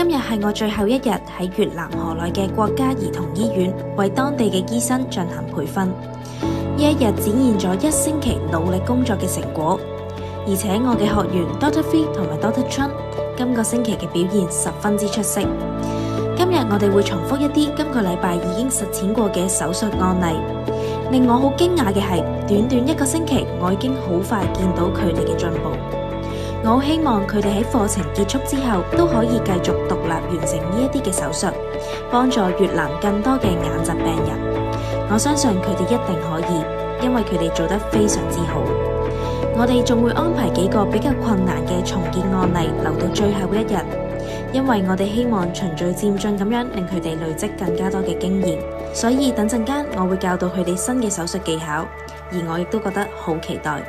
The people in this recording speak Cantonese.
日係我最後一日喺越南河內嘅國家兒童醫院為當地嘅醫生進行培訓。呢一日展現咗1星期努力工作嘅成果，而且我嘅學員 Dr. Fee 同埋 Dr. Chun 今個星期嘅表現十分之出色。今日我哋會重複一啲今個禮拜已經實踐過嘅手術案例。令我好驚訝嘅係，短短1個星期，我已經好快見到佢哋嘅進步。我好希望佢哋喺課程結束之後都可以繼續獨立完成呢一啲嘅手術，幫助越南更多嘅眼疾病人。我相信佢哋一定可以，因為佢哋做得非常之好。我哋仲會安排幾個比較困難嘅重建案例留到最後一日，因為我哋希望循序漸進咁樣令佢哋累積更加多嘅經驗。所以等陣間我會教導佢哋新嘅手術技巧，而我亦都覺得好期待。